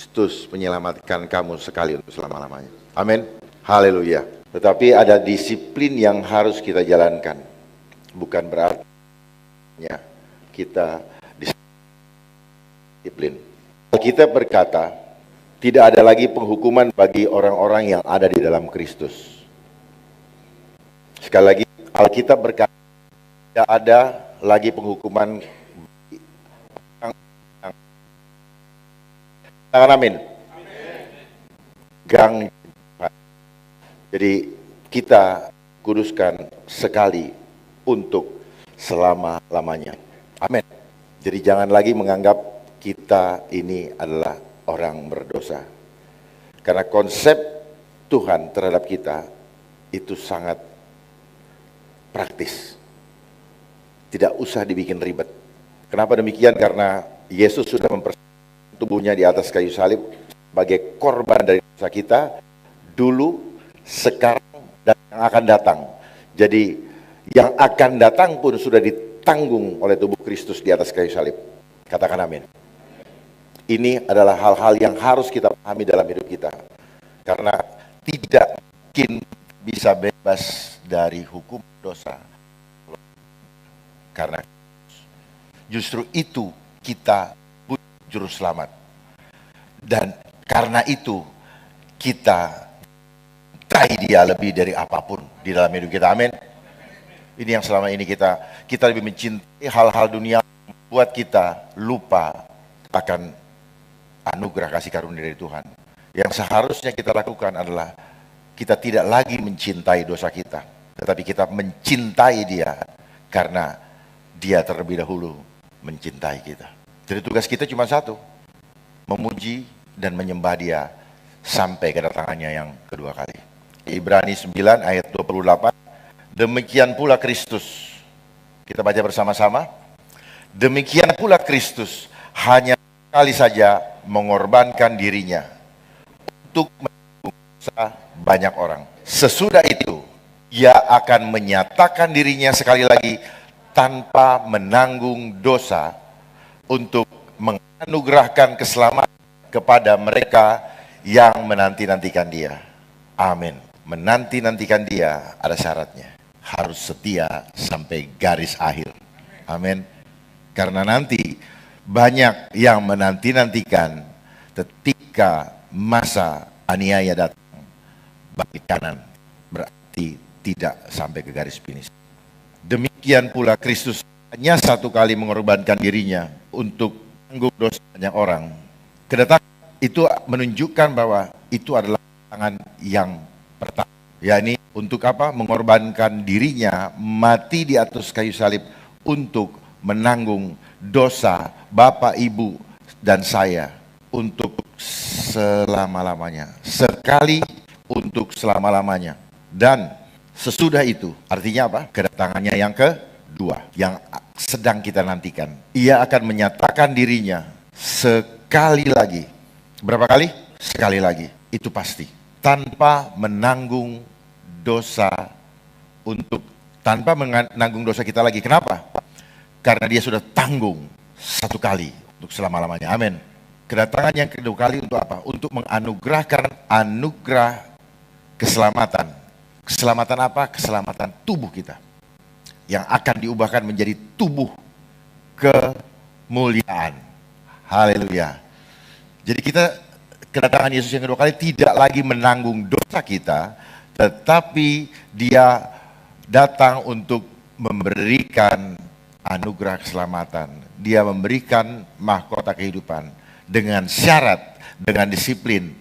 Kristus menyelamatkan kamu sekali untuk selama-lamanya. Amin. Haleluya. Tetapi ada disiplin yang harus kita jalankan. Bukan berarti kita disiplin. Kita berkata, tidak ada lagi penghukuman bagi orang-orang yang ada di dalam Kristus. Sekali lagi, Alkitab berkata, tidak ada lagi penghukuman. Tangan amin. Gang. Jadi kita kuduskan sekali untuk selama-lamanya. Amin. Jadi jangan lagi menganggap kita ini adalah orang berdosa. Karena konsep Tuhan terhadap kita itu sangat praktis. Tidak usah dibikin ribet. Kenapa demikian? Karena Yesus sudah mempersembahkan tubuhnya di atas kayu salib sebagai korban dari dosa kita dulu, sekarang, dan yang akan datang. Jadi yang akan datang pun sudah ditanggung oleh tubuh Kristus di atas kayu salib. Katakan amin. Ini adalah hal-hal yang harus kita pahami dalam hidup kita. Karena tidak mungkin bisa bebas dari hukum dosa. Karena justru itu kita juru selamat. Dan karena itu kita cintai dia lebih dari apapun di dalam hidup kita. Amin. Ini yang selama ini kita lebih mencintai hal-hal dunia yang membuat kita lupa akan anugerah kasih karunia dari Tuhan. Yang seharusnya kita lakukan adalah kita tidak lagi mencintai dosa kita, tetapi kita mencintai dia karena dia terlebih dahulu mencintai kita. Jadi tugas kita cuma satu, memuji dan menyembah dia sampai kedatangannya yang kedua kali. Ibrani 9 ayat 28, demikian pula Kristus. Kita baca bersama-sama. Demikian pula Kristus hanya sekali saja mengorbankan dirinya untuk menanggung dosa banyak orang. Sesudah itu, ia akan menyatakan dirinya sekali lagi tanpa menanggung dosa untuk menganugerahkan keselamatan kepada mereka yang menanti-nantikan dia. Amin. Menanti-nantikan dia ada syaratnya. Harus setia sampai garis akhir. Amin. Karena nanti banyak yang menanti-nantikan ketika masa aniaya datang. Bagi kanan berarti tidak sampai ke garis finish. Demikian pula Kristus hanya satu kali mengorbankan dirinya untuk menanggung dosa banyak orang. Kedatangan itu menunjukkan bahwa itu adalah kedatangan yang pertama. yakni untuk apa? Mengorbankan dirinya mati di atas kayu salib untuk menanggung dosa Bapak, Ibu, dan saya untuk selama-lamanya. Sekali untuk selama-lamanya. Dan sesudah itu, artinya apa? Kedatangannya yang kedua, yang sedang kita nantikan. Ia akan menyatakan dirinya sekali lagi. Berapa kali? Sekali lagi. Itu pasti. Tanpa menanggung dosa tanpa menanggung dosa kita lagi. Kenapa? Karena dia sudah tanggung satu kali untuk selama-lamanya. Amin. Kedatangan yang kedua kali untuk apa? Untuk menganugerahkan anugerah keselamatan. Keselamatan apa? Keselamatan tubuh kita. Yang akan diubahkan menjadi tubuh kemuliaan. Haleluya. Jadi kedatangan Yesus yang kedua kali tidak lagi menanggung dosa kita, tetapi dia datang untuk memberikan anugerah keselamatan. Dia memberikan mahkota kehidupan dengan syarat, dengan disiplin,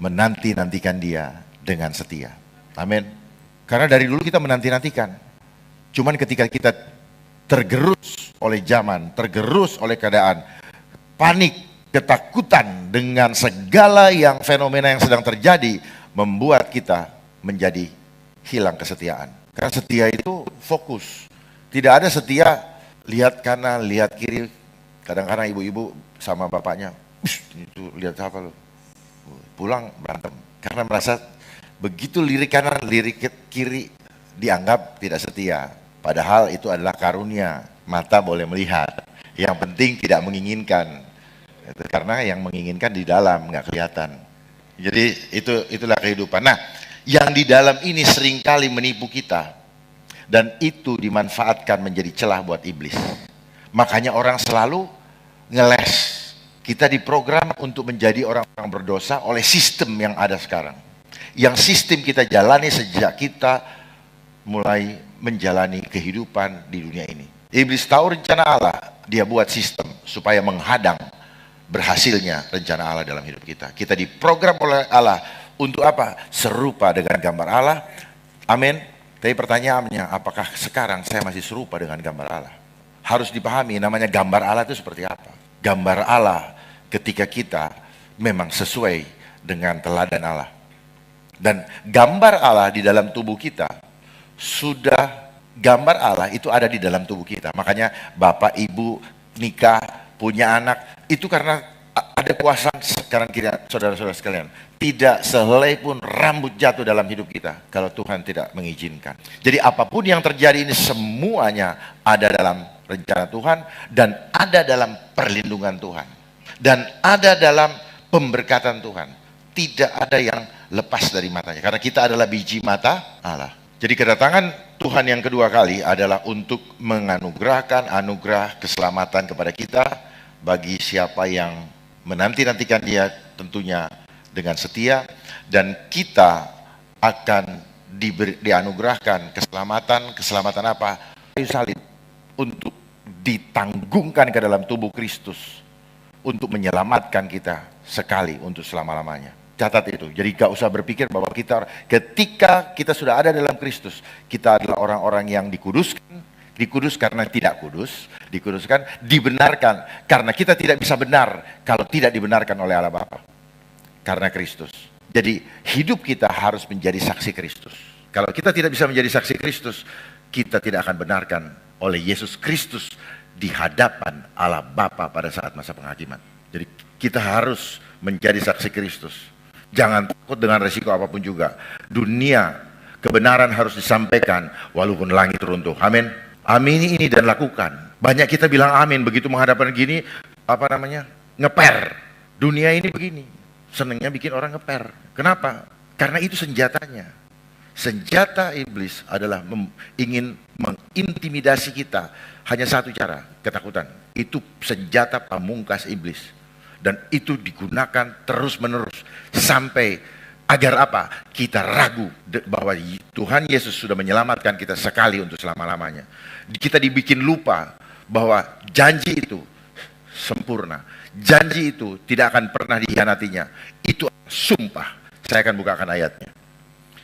menanti-nantikan dia dengan setia. Amin. Karena dari dulu kita menanti-nantikan. Cuman ketika kita tergerus oleh zaman, tergerus oleh keadaan, panik, ketakutan dengan segala yang fenomena yang sedang terjadi, membuat kita menjadi hilang kesetiaan. Karena setia itu fokus. Tidak ada setia lihat kanan, lihat kiri. Kadang-kadang ibu-ibu sama bapaknya, itu lihat apa lo? Pulang berantem. Karena merasa begitu lirik kanan, lirik kiri dianggap tidak setia. Padahal itu adalah karunia. Mata boleh melihat. Yang penting tidak menginginkan. Itu karena yang menginginkan di dalam, nggak kelihatan. Jadi itulah kehidupan. Nah, yang di dalam ini seringkali menipu kita. Dan itu dimanfaatkan menjadi celah buat iblis. Makanya orang selalu ngeles. Kita diprogram untuk menjadi orang-orang berdosa oleh sistem yang ada sekarang. Yang sistem kita jalani sejak kita mulai menjalani kehidupan di dunia ini. Iblis tahu rencana Allah, dia buat sistem supaya menghadang berhasilnya rencana Allah dalam hidup kita. Kita diprogram oleh Allah untuk apa? Serupa dengan gambar Allah. Amin. Tapi pertanyaannya, apakah sekarang saya masih serupa dengan gambar Allah? Harus dipahami namanya gambar Allah itu seperti apa. Gambar Allah ketika kita memang sesuai dengan teladan Allah. Dan gambar Allah di dalam tubuh kita, sudah gambar Allah itu ada di dalam tubuh kita. Makanya bapak ibu nikah, punya anak, itu karena ada kuasa sekarang kira saudara-saudara sekalian. Tidak sehelai pun rambut jatuh dalam hidup kita kalau Tuhan tidak mengizinkan. Jadi apapun yang terjadi ini semuanya ada dalam rencana Tuhan dan ada dalam perlindungan Tuhan. Dan ada dalam pemberkatan Tuhan. Tidak ada yang lepas dari matanya. Karena kita adalah biji mata Allah. Jadi kedatangan Tuhan yang kedua kali adalah untuk menganugerahkan anugerah keselamatan kepada kita. Bagi siapa yang menanti-nantikan dia tentunya dengan setia. Dan kita akan dianugerahkan keselamatan apa? Kayu salib untuk ditanggungkan ke dalam tubuh Kristus. Untuk menyelamatkan kita sekali untuk selama-lamanya. Catat itu. Jadi gak usah berpikir bahwa ketika kita sudah ada dalam Kristus, kita adalah orang-orang yang dikudus karena tidak kudus, dikuduskan, dibenarkan karena kita tidak bisa benar kalau tidak dibenarkan oleh Allah Bapa. Karena Kristus. Jadi hidup kita harus menjadi saksi Kristus. Kalau kita tidak bisa menjadi saksi Kristus, kita tidak akan benarkan oleh Yesus Kristus di hadapan Allah Bapa pada saat masa penghakiman. Jadi kita harus menjadi saksi Kristus. Jangan takut dengan resiko apapun juga. Dunia, kebenaran harus disampaikan walaupun langit runtuh. Amin. Amini ini dan lakukan. Banyak kita bilang amin begitu menghadapkan gini, ngeper. Dunia ini begini. Senangnya bikin orang ngeper. Kenapa? Karena itu senjatanya. Senjata iblis adalah ingin mengintimidasi kita. Hanya satu cara, ketakutan. Itu senjata pamungkas iblis. Dan itu digunakan terus-menerus sampai agar apa? Kita ragu bahwa Tuhan Yesus sudah menyelamatkan kita sekali untuk selama-lamanya. Kita dibikin lupa bahwa janji itu sempurna. Janji itu tidak akan pernah dikhianatinya. Itu sumpah. Saya akan bukakan ayatnya.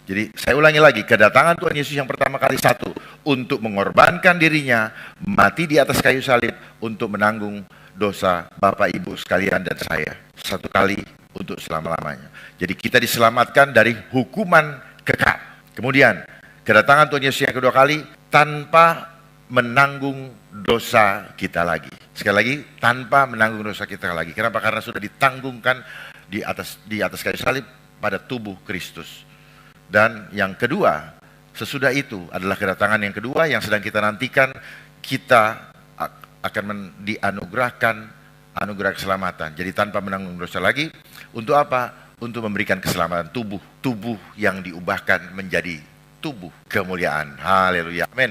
Jadi saya ulangi lagi, kedatangan Tuhan Yesus yang pertama kali satu, untuk mengorbankan dirinya, mati di atas kayu salib untuk menanggung dosa Bapak Ibu sekalian dan saya. Satu kali untuk selama-lamanya. Jadi kita diselamatkan dari hukuman kekal. Kemudian kedatangan Tuhan Yesus yang kedua kali tanpa menanggung dosa kita lagi. Sekali lagi, tanpa menanggung dosa kita lagi. Kenapa? Karena sudah ditanggungkan di atas kayu salib pada tubuh Kristus. Dan yang kedua, sesudah itu adalah kedatangan yang kedua yang sedang kita nantikan. Kita akan dianugerahkan anugerah keselamatan. Jadi tanpa menanggung dosa lagi. Untuk apa? Untuk memberikan keselamatan tubuh. Tubuh yang diubahkan menjadi tubuh kemuliaan. Haleluya. Amin.